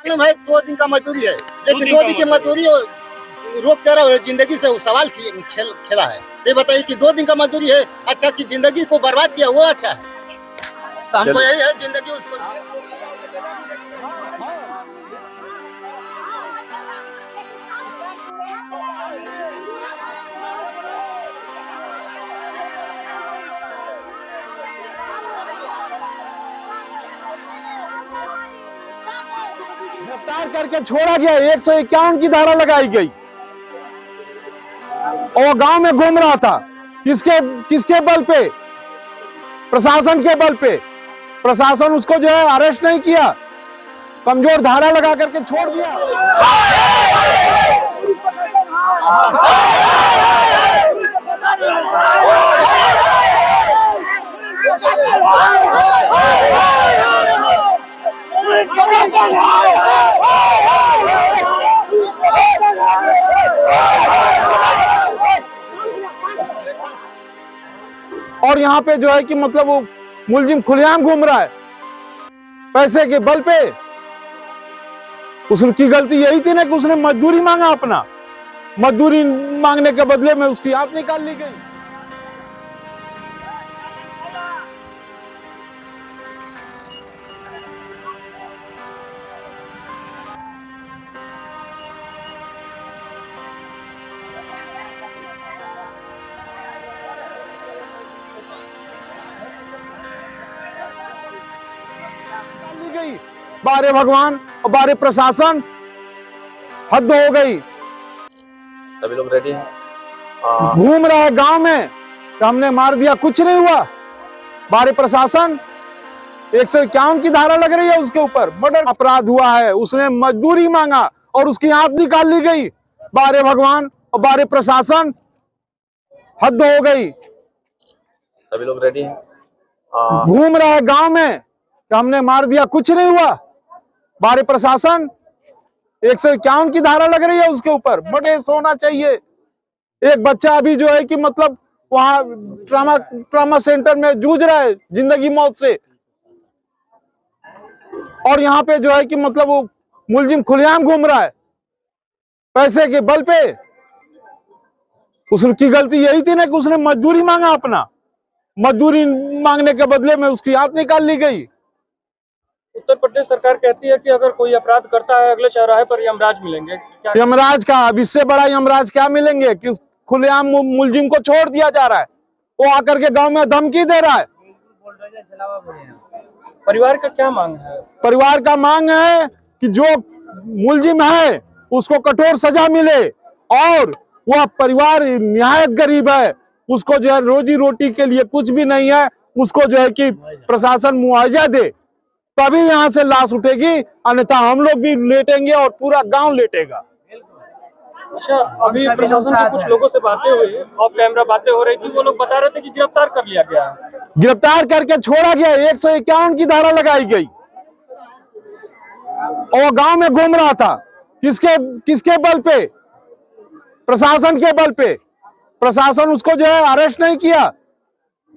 भाई 2 दिन का मजदूरी है, लेकिन 2 दिन की मजदूरी रोक कर जिंदगी से सवाल खेला है। ये बताइए कि 2 दिन का मजदूरी है अच्छा कि जिंदगी को बर्बाद किया वो अच्छा है? तो हमको यही है जिंदगी उसको। गिरफ्तार करके छोड़ा गया, 151 की धारा लगाई गई और गांव में घूम रहा था। किसके बल पे? प्रशासन के बल पे। प्रशासन उसको जो है अरेस्ट नहीं किया, कमजोर धारा लगा करके छोड़ दिया। और यहाँ पे जो है कि मतलब वो मुलजिम खुलेआम घूम रहा है पैसे के बल पे। उसकी गलती यही थी ना कि उसने मजदूरी मांगा, अपना मजदूरी मांगने के बदले में उसकी आंख निकाल ली गई। गई बारे भगवान और बारे प्रशासन, हद हो गई। सभी लोग रेडी हैं, घूम रहा है गांव में तो हमने मार दिया, कुछ नहीं हुआ। बारे प्रशासन 151 की धारा लग रही है उसके ऊपर, मर्डर अपराध हुआ है, उसने मजदूरी मांगा और उसकी आंख निकाल ली गई। बारे भगवान और बारे प्रशासन, हद हो गई। सभी लोग रेडी हैं, घूम रहा है गांव में तो हमने मार दिया, कुछ नहीं हुआ। बारे प्रशासन 151 की धारा लग रही है उसके ऊपर, बड़े होना चाहिए। एक बच्चा अभी जो है कि मतलब वहां ट्रामा सेंटर में जूझ रहा है जिंदगी मौत से, और यहाँ पे जो है कि मतलब वो मुलजिम खुलेआम घूम रहा है पैसे के बल पे। उसकी गलती यही थी ना कि उसने मजदूरी मांगा, अपना मजदूरी मांगने के बदले में उसकी आंख निकाल ली गई। उत्तर प्रदेश सरकार कहती है कि अगर कोई अपराध करता है अगले चौराहे पर यमराज मिलेंगे। क्या यमराज का? अब इससे बड़ा यमराज क्या मिलेंगे कि खुलेआम मुलजिम को छोड़ दिया जा रहा है, वो आकर के गांव में धमकी दे रहा है। परिवार का क्या मांग है? परिवार का मांग है कि जो मुलजिम है उसको कठोर सजा मिले, और वह परिवार निहायत गरीब है, उसको जो है रोजी रोटी के लिए कुछ भी नहीं है, उसको जो है कि प्रशासन मुआवजा दे, तभी यहाँ से लाश उठेगी, अन्यथा हम लोग भी लेटेंगे और पूरा गांव लेटेगा। अच्छा, अभी प्रशासन के कुछ लोगों से बातें हुई, ऑफ कैमरा बातें हो रही थी, वो लोग बता रहे थे कि गिरफ्तार कर लिया गया है। गिरफ्तार करके छोड़ा गया, 151 की धारा लगाई गई और गांव में घूम रहा था। किसके बल पे? प्रशासन के बल पे। प्रशासन उसको जो है अरेस्ट नहीं किया,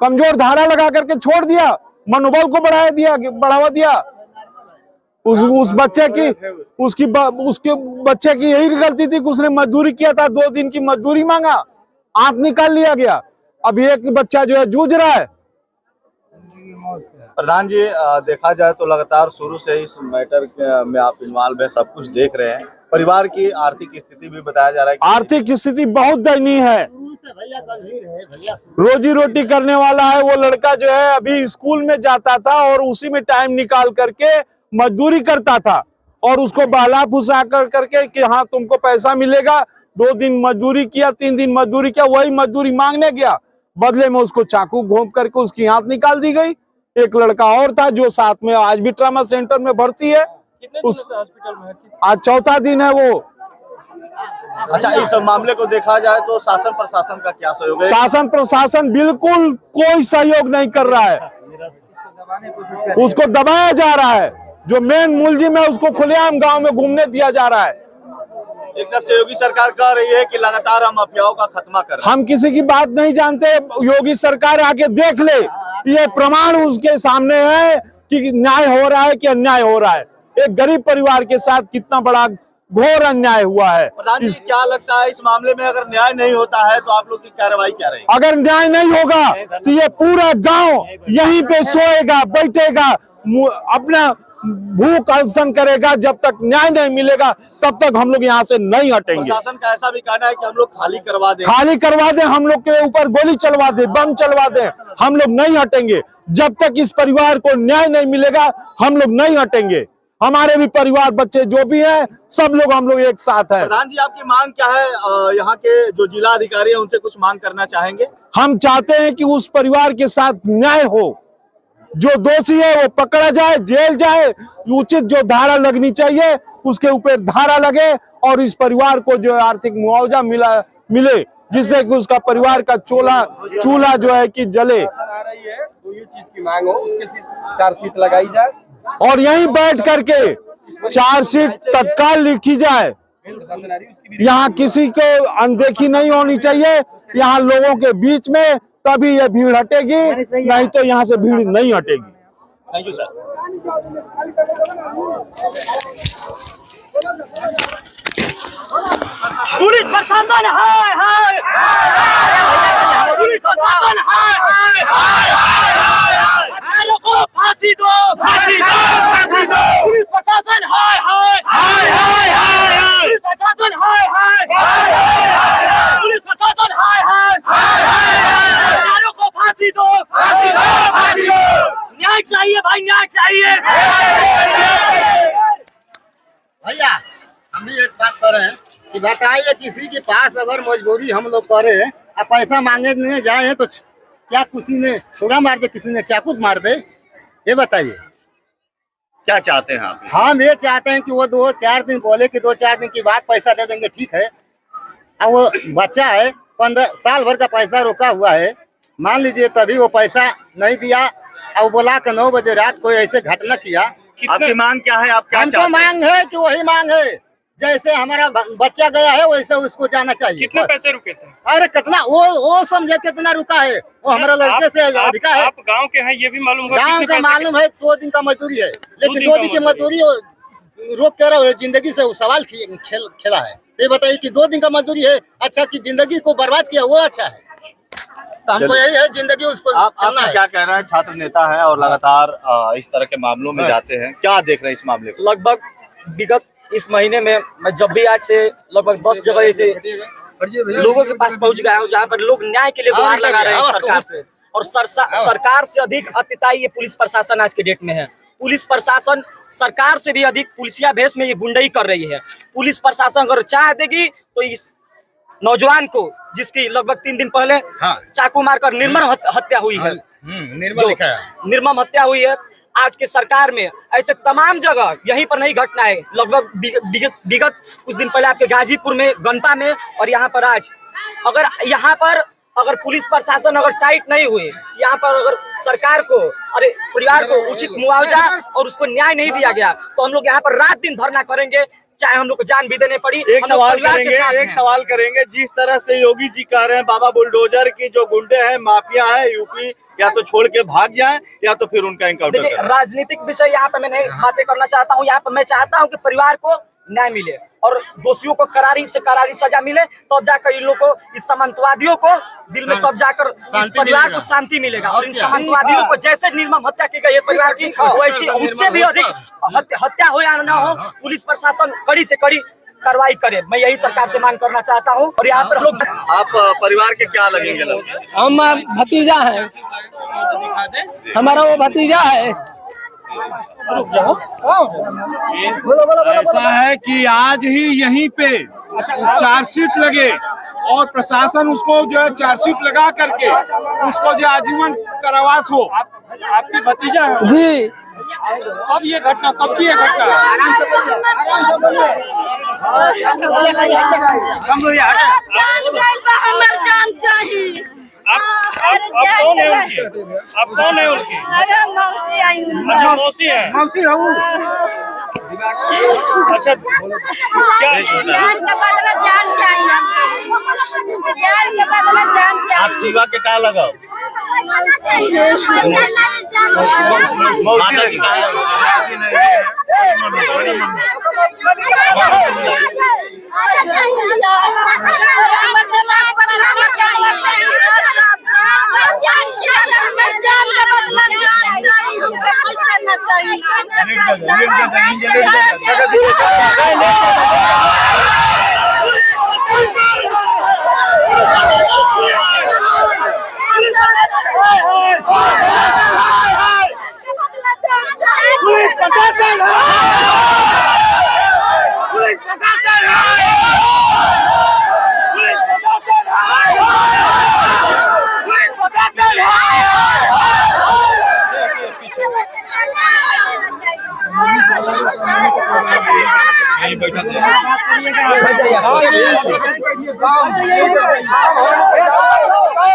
कमजोर धारा लगा करके छोड़ दिया, मनोबल को बढ़ावा दिया। उस बच्चे की उसके बच्चे की यही गलती थी कि उसने मजदूरी किया था, 2 दिन की मजदूरी मांगा, आंख निकाल लिया गया। अब एक बच्चा जो है जूझ रहा है। प्रधान जी, देखा जाए तो लगातार शुरू से ही इस मैटर में आप इन्वॉल्व हैं, सब कुछ देख रहे हैं। परिवार की आर्थिक स्थिति भी बताया जा रहा है। आर्थिक स्थिति बहुत दयनीय है, रोजी रोटी करने वाला है वो लड़का जो है, अभी स्कूल में जाता था और उसी में टाइम निकाल करके मजदूरी करता था, और उसको बहला फुसा करके कि हाँ तुमको पैसा मिलेगा। 2 दिन मजदूरी किया, 3 दिन मजदूरी किया, वही मजदूरी मांगने गया, बदले में उसको चाकू घोंप करके उसकी आंख निकाल दी गई। एक लड़का और था जो साथ में आज भी ट्रामा सेंटर में भर्ती है, उस हॉस्पिटल में आज 4था दिन है वो। अच्छा, इस मामले को देखा जाए तो शासन प्रशासन का क्या सहयोग है? शासन प्रशासन बिल्कुल कोई सहयोग नहीं कर रहा है, उसको दबाया जा रहा है। जो मेन मुलजिम है उसको खुलेआम गांव में घूमने दिया जा रहा है। एक तरफ से योगी सरकार कह रही है कि लगातार हम माफियाओं का खात्मा कर रहे हैं। हम किसी की बात नहीं जानते, योगी सरकार आके देख ले, ये प्रमाण उसके सामने है कि न्याय हो रहा है कि अन्याय हो रहा है। एक गरीब परिवार के साथ कितना बड़ा घोर अन्याय हुआ है। प्रधान जी, क्या लगता है इस मामले में अगर न्याय नहीं होता है तो आप लोग की कार्रवाई क्या रहेगी? अगर न्याय नहीं होगा तो ये पूरा गांव यहीं पे सोएगा, बैठेगा, अपना भूख अनशन करेगा। जब तक न्याय नहीं मिलेगा तब तक हम लोग यहाँ से नहीं हटेंगे। प्रशासन का ऐसा भी कहना है कि हम लोग खाली करवा दें। खाली करवा दें, हम लोग के ऊपर गोली चलवा दे, बम चलवा दे, हम लोग नहीं हटेंगे। जब तक इस परिवार को न्याय नहीं मिलेगा हम लोग नहीं हटेंगे। हमारे भी परिवार, बच्चे जो भी हैं, सब लोग हम लोग एक साथ हैं। प्रधान जी, आपकी मांग क्या है? यहाँ के जो जिला अधिकारी है उनसे कुछ मांग करना चाहेंगे? हम चाहते हैं कि उस परिवार के साथ न्याय हो, जो दोषी है वो पकड़ा जाए, जेल जाए, उचित जो धारा लगनी चाहिए उसके ऊपर धारा लगे और इस परिवार को जो आर्थिक मुआवजा मिले, जिससे कि उसका परिवार का चूल्हा जो है कि जले। आ रही है तो ये चीज की मांग हो, उसके चार्जशीट लगाई जाए और यहीं बैठ करके चार्जशीट तत्काल लिखी जाए। यहाँ किसी को अनदेखी नहीं होनी चाहिए, यहाँ लोगों के बीच में, तभी ये भीड़ हटेगी, नहीं तो यहाँ से भीड़ नहीं हटेगी। Thank you sir. पुलिस प्रशासन हाय हाय, पुलिस प्रशासन हाय हाय, को फांसी दो, फांसी दो, फांसी दो, पुलिस प्रशासन हाय हाय, पुलिस प्रशासन हाय हाय, पुलिस प्रशासन हाय हाय, को फांसी दो, फांसी दो, फांसी दो, न्याय चाहिए भाई, न्याय चाहिए। भैया हम भी एक बात कर रहे हैं कि बताइए, किसी के पास अगर मजबूरी हम लोग करे और पैसा मांगे नहीं जाए तो क्या किसी ने छुरा मार दे, किसी ने चाकू मार दे, ये बताइए। क्या चाहते हैं आप? हम ये चाहते हैं कि वो 2-4 दिन बोले कि 2-4 दिन की बात पैसा दे देंगे, ठीक है। अब वो बच्चा है, 15 साल भर का पैसा रोका हुआ है, मान लीजिए तभी वो पैसा नहीं दिया और बोला कि 9 बजे रात को ऐसे घटना किया। आपकी मांग क्या है? आप क्या चाहते हैं? हमको मांग है कि वही मांग है, जैसे हमारा बच्चा गया है वैसे उसको जाना चाहिए। कितने पैसे रुके थे? अरे कितना, वो समझे कितना रुका है, वो हमारा लड़के से अधिका है। आप गांव के हैं ये भी मालूम होगा? गांव का मालूम है, 2 दिन का मजदूरी है, लेकिन 2 दिन की मजदूरी रोक के रहो, जिंदगी से सवाल खेला है। ये बताइए कि 2 दिन का मजदूरी है अच्छा कि जिंदगी को बर्बाद किया, वो अच्छा है? तो हमको यही है, जिंदगी उसको आपका क्या कहना है? छात्र नेता है और लगातार इस तरह के मामलों में जाते हैं, क्या देख रहे हैं इस मामले को? लगभग विगत इस महीने में मैं जब भी आज से लगभग 10 जगह ऐसे लोगों के पास पहुंच गया हूँ जहाँ पर लोग न्याय के लिए गुहार लगा रहे हैं सरकार से, और सरकार से अधिक अतिताई ये पुलिस प्रशासन आज के डेट में है। पुलिस प्रशासन सरकार से भी अधिक पुलिसिया भेष में ये गुंडई कर रही है। पुलिस प्रशासन अगर चाह देगी तो इस नौजवान को, जिसकी लगभग 3 दिन पहले चाकू मारकर निर्मम हत्या हुई है, निर्मम हत्या हुई है, आज के सरकार में ऐसे तमाम जगह यहीं पर नहीं घटना है। लगभग विगत कुछ दिन पहले आपके गाजीपुर में, गनपा में, और यहाँ पर आज अगर पुलिस प्रशासन अगर टाइट नहीं हुए, यहाँ पर अगर सरकार को, अरे परिवार को उचित मुआवजा और उसको न्याय नहीं दिया गया तो हम लोग यहाँ पर रात दिन धरना करेंगे, चाहे हम लोग को जान भी देने पड़ी। एक सवाल करेंगे, जिस तरह से योगी जी कह रहे हैं बाबा बुलडोजर की जो गुंडे हैं, माफिया है यूपी, या तो छोड़ के भाग जाएं या तो फिर उनका इनकाउंटर करें। राजनीतिक विषय यहाँ पे मैं नहीं बातें करना चाहता हूँ। यहाँ पे मैं चाहता हूँ कि परिवार को न्याय मिले और दोषियों को करारी से करारी सजा मिले, तब जाकर इन लोगों को, इस सामंतवादियों को दिल में, तब जाकर इस परिवार को शांति मिलेगा। और इन सामंतवादियों को जैसे निर्मम हत्या की गई है परिवार की, वैसे उससे भी अधिक हत्या हो या न हो, पुलिस प्रशासन कड़ी से कड़ी कार्रवाई करे। मैं यही सरकार से मांग करना चाहता हूँ। और यहाँ पर लोग, आप परिवार के क्या लगेंगे? हम भतीजा है, हमारा वो भतीजा है। ऐसा है कि आज ही यहीं पे चार्जशीट लगे और प्रशासन उसको जो है चार्जशीट लगा करके उसको जो आजीवन कारावास हो। आपके भतीजा है जी। कब ये घटना, कब की ये घटना? जान चाहिए। आप कौन है उनकी? आप कौन है उनकी? अरे मौसी आई हूँ। अच्छा, मौसी है। मौसी हूँ। अच्छा, क्या जान का बदला जान चाहिए हमको, जान का बदला जान चाहिए। आप शिवा के कहाँ लगाओ? मौसी मौसी पुलिस प्रशासन पुलिस प्रशासन पुलिस प्रशासन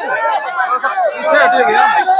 पीछे हटिए भैया।